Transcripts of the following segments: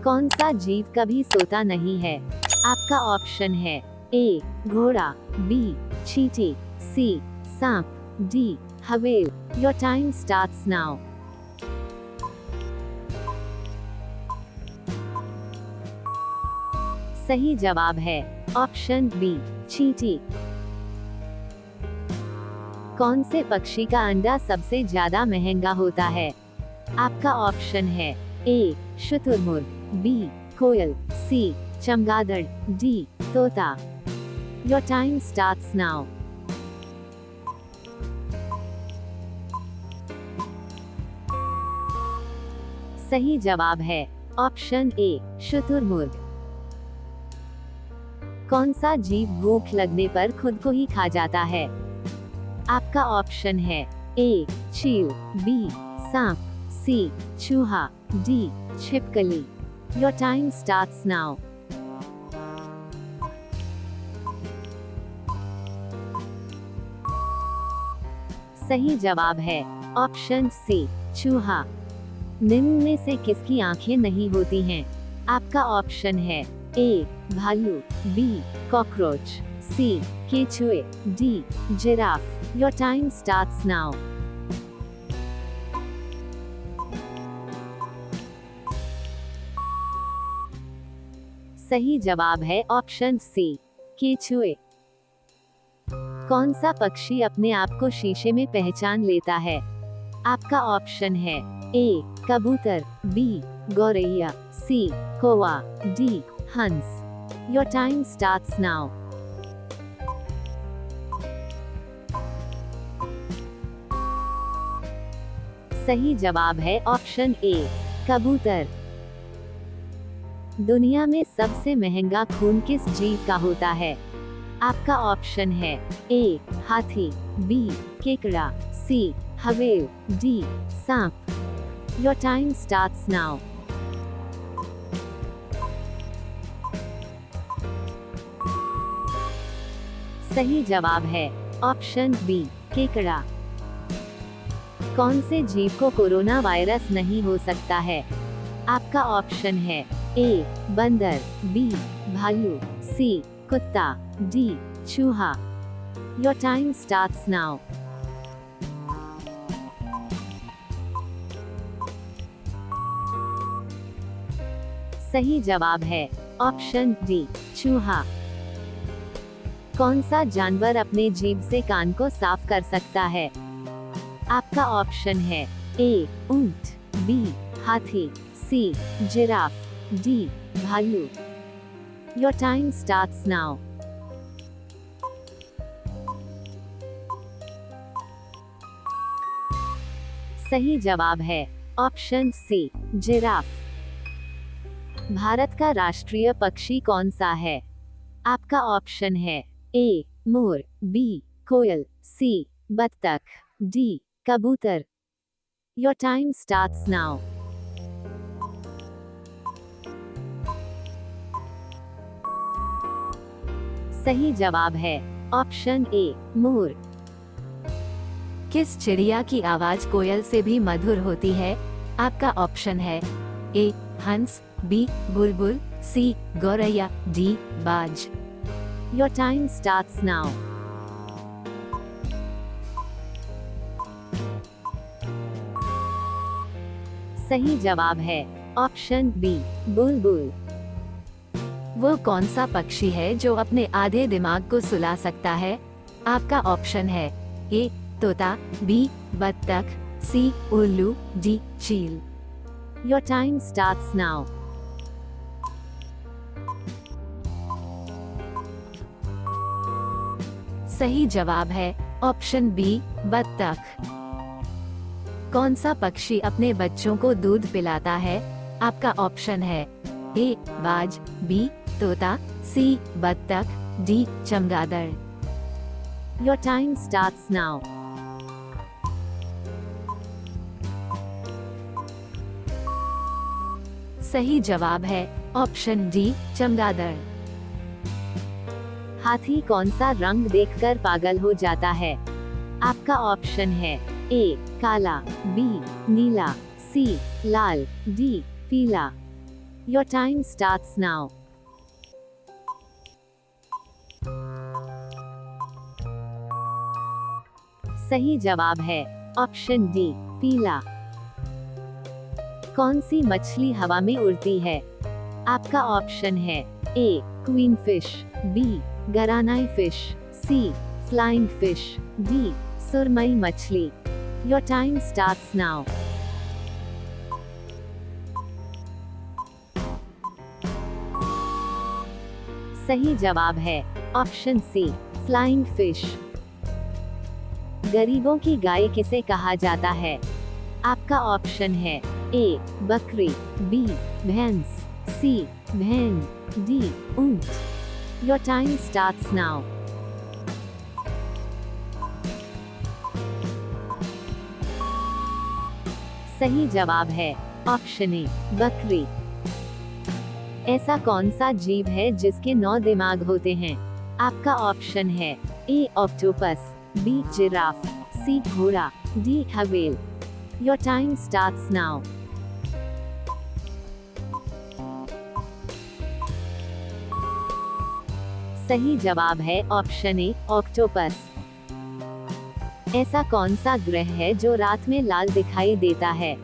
कौन सा जीव कभी सोता नहीं है? आपका ऑप्शन है ए घोड़ा, बी चींटी, सी सांप, D whale. Your time starts now. सही जवाब है ऑप्शन बी चींटी। कौन से पक्षी का अंडा सबसे ज्यादा महंगा होता है? आपका ऑप्शन है ए शुतुरमुर्ग, बी कोयल, सी चमगादड़, डी तोता। Your time starts now. सही जवाब है ऑप्शन ए शुतुरमुर्ग। कौन सा जीव भूख लगने पर खुद को ही खा जाता है? आपका ऑप्शन है ए चील, बी सांप, सी चूहा, डी छिपकली। Your time starts now. सही जवाब है ऑप्शन सी चूहा। निम्न में से किसकी आंखें नहीं होती हैं? आपका ऑप्शन है ए भालू, बी कॉकरोच, सी केचुए, D giraffe. Your time starts now. सही जवाब है ऑप्शन सी केचुए। कौन सा पक्षी अपने आप को शीशे में पहचान लेता है? आपका ऑप्शन है ए कबूतर, बी गौरैया, सी कौवा, डी हंस। Your time starts now. सही जवाब है ऑप्शन ए कबूतर। दुनिया में सबसे महंगा खून किस जीव का होता है? आपका ऑप्शन है ए हाथी, बी केकड़ा, सी हवेल, डी सांप। Your time starts now. सही जवाब है ऑप्शन बी केकड़ा। कौन से जीव को कोरोना वायरस नहीं हो सकता है? आपका ऑप्शन है ए बंदर, बी भालू, सी कुत्ता, डी चूहा। Your time starts now. सही जवाब है ऑप्शन डी चूहा। कौन सा जानवर अपने जीभ से कान को साफ कर सकता है? आपका ऑप्शन है ए ऊंट, बी हाथी, सी जिराफ, डी भालू। Your time starts now. सही जवाब है ऑप्शन सी जिराफ। भारत का राष्ट्रीय पक्षी कौन सा है? आपका ऑप्शन है ए मोर, बी कोयल, सी बत्तख, डी कबूतर। Your time starts now. सही जवाब है ऑप्शन ए मोर। किस चिड़िया की आवाज कोयल से भी मधुर होती है? आपका ऑप्शन है ए हंस, बी बुलबुल, सी गौरैया, डी बाज। Your time starts now. सही जवाब है ऑप्शन बी बुलबुल। वो कौन सा पक्षी है जो अपने आधे दिमाग को सुला सकता है? आपका ऑप्शन है ए तोता, बी बत्तख, सी उल्लू, डी चील। Your time starts now. सही जवाब है ऑप्शन बी बत्तख। कौन सा पक्षी अपने बच्चों को दूध पिलाता है? आपका ऑप्शन है ए बाज, बी तोता, सी बत्तख, डी चमगादड़। Your time starts now. सही जवाब है ऑप्शन डी चमगादड़। हाथी कौन सा रंग देखकर पागल हो जाता है? आपका ऑप्शन है ए काला, बी नीला, सी लाल, डी पीला। Your time starts now. सही जवाब है ऑप्शन डी, पीला। कौन सी मछली हवा में उड़ती है? आपका ऑप्शन है ए क्वीन फिश, बी गरानाई fish, C flying fish, D सुरमई मछली। Your time starts now. सही जवाब है ऑप्शन सी, फ्लाइंग फिश। गरीबों की गाय किसे कहा जाता है? आपका ऑप्शन है ए बकरी, बी भैंस, सी भेड़, डी ऊंट। Your time starts now. सही जवाब है ऑप्शन ए, बकरी। ऐसा कौन सा जीव है जिसके 9 दिमाग होते हैं? आपका ऑप्शन है A octopus, B giraffe, C घोड़ा, D whale. Your time starts now. सही जवाब है ऑप्शन ए ऑक्टोपस। ऐसा कौन सा ग्रह है जो रात में लाल दिखाई देता है?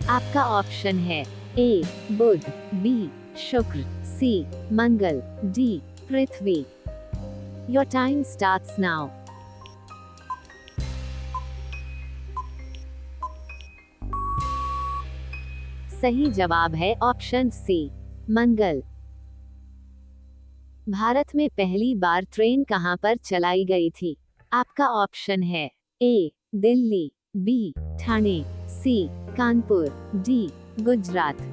आपका ऑप्शन है ए Budh, B Shukra, C Mangal, D Prithvi. Your time starts now. सही जवाब है ऑप्शन सी, मंगल। भारत में पहली बार ट्रेन कहां पर चलाई गई थी? आपका ऑप्शन है A Delhi, B Thane, C Kanpur, D Gujarat.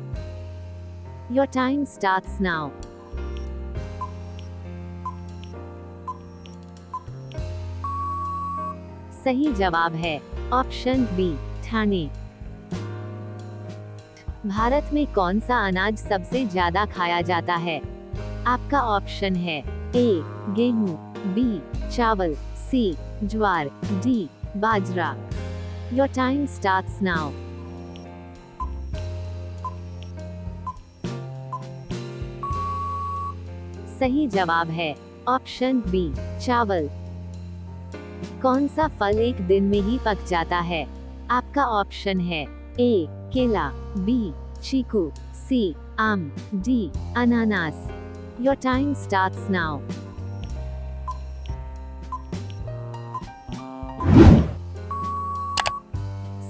Your time starts now. सही जवाब है ऑप्शन बी, ठाणे। भारत में कौन सा अनाज सबसे ज्यादा खाया जाता है? आपका ऑप्शन है ए गेहूं, बी चावल, सी ज्वार, डी बाजरा। Your time starts now. सही जवाब है ऑप्शन बी, चावल। कौन सा फल एक दिन में ही पक जाता है? आपका ऑप्शन है ए केला, बी चीकू, सी आम, डी अनानास। Your time starts now.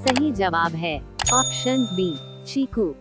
सही जवाब है ऑप्शन बी, चीकू।